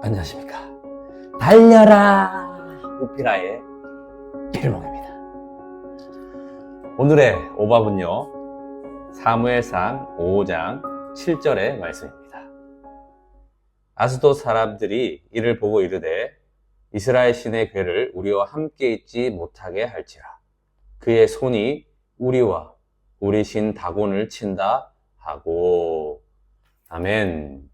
안녕하십니까. 달려라 우피라의 필몽입니다. 오늘의 오밥은요, 사무엘상 5장 7절의 말씀입니다. 아스돗 사람들이 이를 보고 이르되 이스라엘 신의 괴를 우리와 함께 있지 못하게 할지라. 그의 손이 우리와 우리 신 다곤을 친다 하고. 아멘.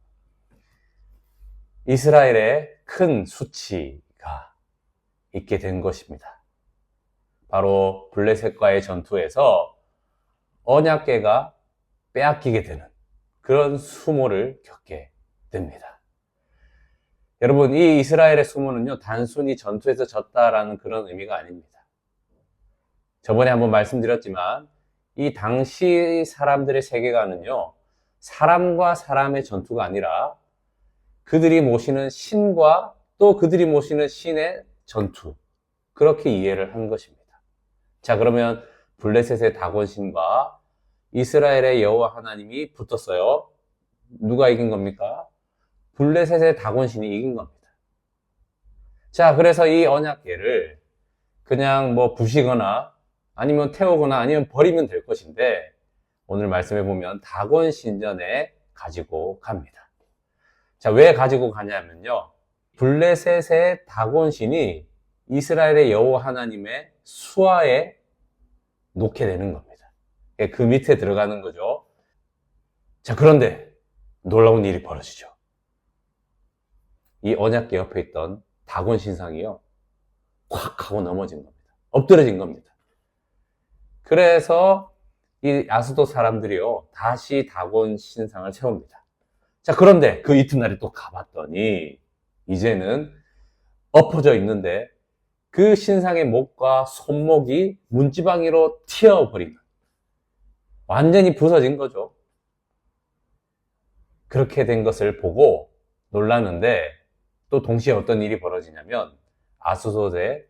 이스라엘에 큰 수치가 있게 된 것입니다. 바로 블레셋과의 전투에서 언약궤가 빼앗기게 되는 그런 수모를 겪게 됩니다. 여러분, 이 이스라엘의 수모는요, 단순히 전투에서 졌다라는 그런 의미가 아닙니다. 저번에 한번 말씀드렸지만 이 당시 사람들의 세계관은요, 사람과 사람의 전투가 아니라 그들이 모시는 신과 또 그들이 모시는 신의 전투, 그렇게 이해를 한 것입니다. 자, 그러면 블레셋의 다곤신과 이스라엘의 여호와 하나님이 붙었어요. 누가 이긴 겁니까? 블레셋의 다곤신이 이긴 겁니다. 자, 그래서 이 언약궤를 그냥 부시거나 아니면 태우거나 아니면 버리면 될 것인데, 오늘 말씀해 보면 다곤 신전에 가지고 갑니다. 자, 왜 가지고 가냐면요, 블레셋의 다곤신이 이스라엘의 여호와 하나님의 수하에 놓게 되는 겁니다. 그 밑에 들어가는 거죠. 자, 그런데 놀라운 일이 벌어지죠. 이 언약궤 옆에 있던 다곤 신상이요, 콱 하고 넘어진 겁니다. 엎드러진 겁니다. 그래서 이 아스돗 사람들이요, 다시 다곤 신상을 세웁니다. 자, 그런데 그 이튿날에 또 가봤더니 이제는 엎어져 있는데 그 신상의 목과 손목이 문지방이로 튀어버리는, 완전히 부서진 거죠. 그렇게 된 것을 보고 놀랐는데, 또 동시에 어떤 일이 벌어지냐면 아스돗에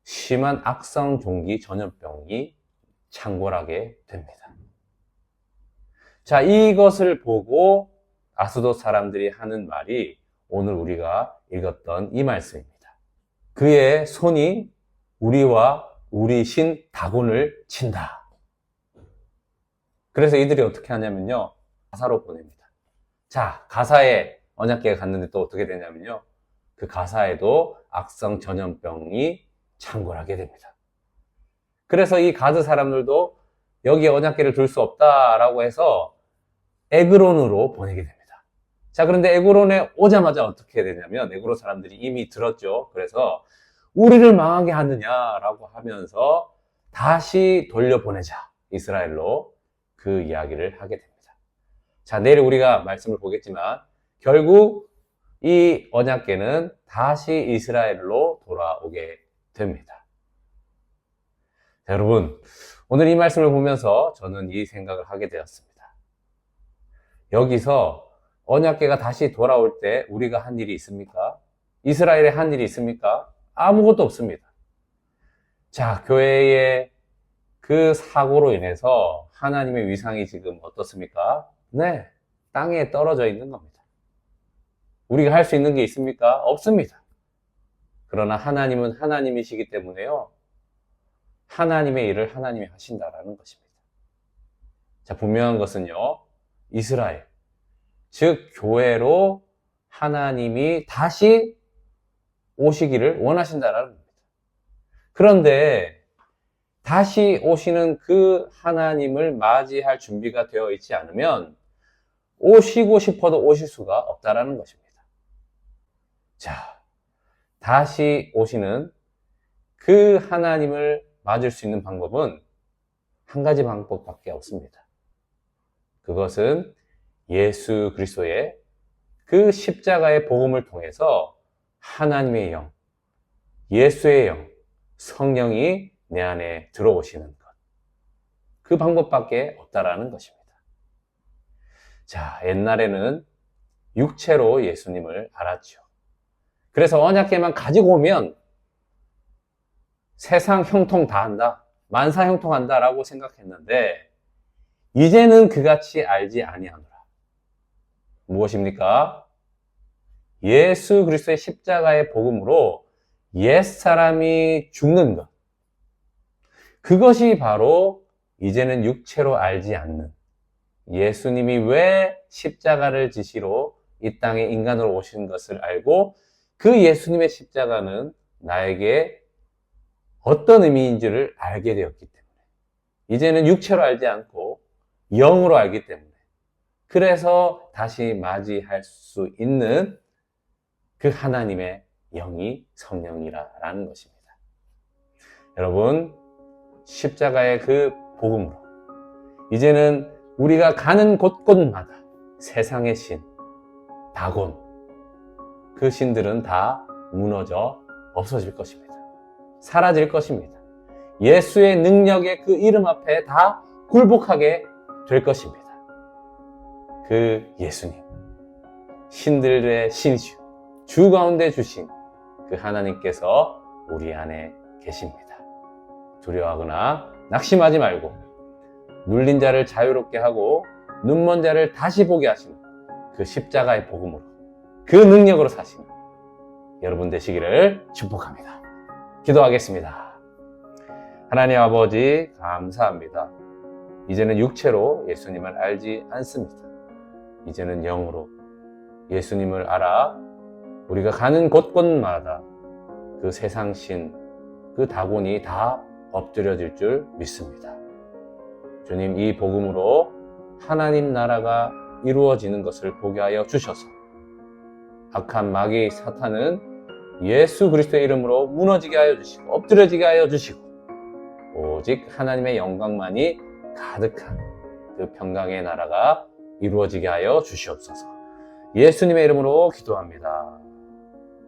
심한 악성 종기 전염병이 창궐하게 됩니다. 자, 이것을 보고 아스돗 사람들이 하는 말이 오늘 우리가 읽었던 이 말씀입니다. 그의 손이 우리와 우리 신 다곤을 친다. 그래서 이들이 어떻게 하냐면요, 가사로 보냅니다. 자, 가사에 언약궤가 갔는데 또 어떻게 되냐면요, 그 가사에도 악성 전염병이 창궐하게 됩니다. 그래서 이 가드 사람들도 여기에 언약궤를 둘 수 없다라고 해서 에그론으로 보내게 됩니다. 자, 그런데 에그론에 오자마자 어떻게 되냐면, 에그론 사람들이 이미 들었죠. 그래서 우리를 망하게 하느냐라고 하면서 다시 돌려보내자, 이스라엘로, 그 이야기를 하게 됩니다. 자, 내일 우리가 말씀을 보겠지만 결국 이 언약궤는 다시 이스라엘로 돌아오게 됩니다. 자, 여러분, 오늘 이 말씀을 보면서 저는 이 생각을 하게 되었습니다. 여기서 언약궤가 다시 돌아올 때 우리가 한 일이 있습니까? 이스라엘에 한 일이 있습니까? 아무것도 없습니다. 자, 교회의 그 사고로 인해서 하나님의 위상이 지금 어떻습니까? 네, 땅에 떨어져 있는 겁니다. 우리가 할 수 있는 게 있습니까? 없습니다. 그러나 하나님은 하나님이시기 때문에요, 하나님의 일을 하나님이 하신다라는 것입니다. 자, 분명한 것은요, 이스라엘, 즉 교회로 하나님이 다시 오시기를 원하신다라는 겁니다. 그런데 다시 오시는 그 하나님을 맞이할 준비가 되어 있지 않으면 오시고 싶어도 오실 수가 없다라는 것입니다. 자, 다시 오시는 그 하나님을 맞을 수 있는 방법은 한 가지 방법밖에 없습니다. 그것은 예수 그리스도의 그 십자가의 복음을 통해서 하나님의 영, 예수의 영, 성령이 내 안에 들어오시는 것, 그 방법밖에 없다라는 것입니다. 자, 옛날에는 육체로 예수님을 알았죠. 그래서 언약궤만 가지고 오면 세상 형통 다 한다, 만사 형통한다 라고 생각했는데, 이제는 그같이 알지 아니하노라. 무엇입니까? 예수 그리스도의 십자가의 복음으로 옛사람이 죽는 것, 그것이 바로 이제는 육체로 알지 않는, 예수님이 왜 십자가를 지시로 이 땅에 인간으로 오신 것을 알고 그 예수님의 십자가는 나에게 어떤 의미인지를 알게 되었기 때문에, 이제는 육체로 알지 않고 영으로 알기 때문에, 그래서 다시 맞이할 수 있는 그 하나님의 영이 성령이라는 것입니다. 여러분, 십자가의 그 복음으로 이제는 우리가 가는 곳곳마다 세상의 신, 다곤, 그 신들은 다 무너져 없어질 것입니다. 사라질 것입니다. 예수의 능력의 그 이름 앞에 다 굴복하게 될 것입니다. 그 예수님, 신들의 신이시오, 주 가운데 주신 그 하나님께서 우리 안에 계십니다. 두려워하거나 낙심하지 말고 눌린 자를 자유롭게 하고 눈먼 자를 다시 보게 하시는 그 십자가의 복음으로, 그 능력으로 사시는 여러분 되시기를 축복합니다. 기도하겠습니다. 하나님 아버지, 감사합니다. 이제는 육체로 예수님을 알지 않습니다. 이제는 영으로 예수님을 알아 우리가 가는 곳곳마다 그 세상신, 그 다곤이 다 엎드려질 줄 믿습니다. 주님, 이 복음으로 하나님 나라가 이루어지는 것을 보게 하여 주셔서 악한 마귀 사탄은 예수 그리스도의 이름으로 무너지게 하여 주시고 엎드려지게 하여 주시고 오직 하나님의 영광만이 가득한 그 평강의 나라가 이루어지게 하여 주시옵소서. 예수님의 이름으로 기도합니다.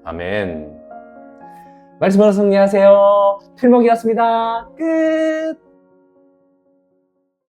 아멘. 말씀으로 승리하세요. 필목이었습니다. 끝.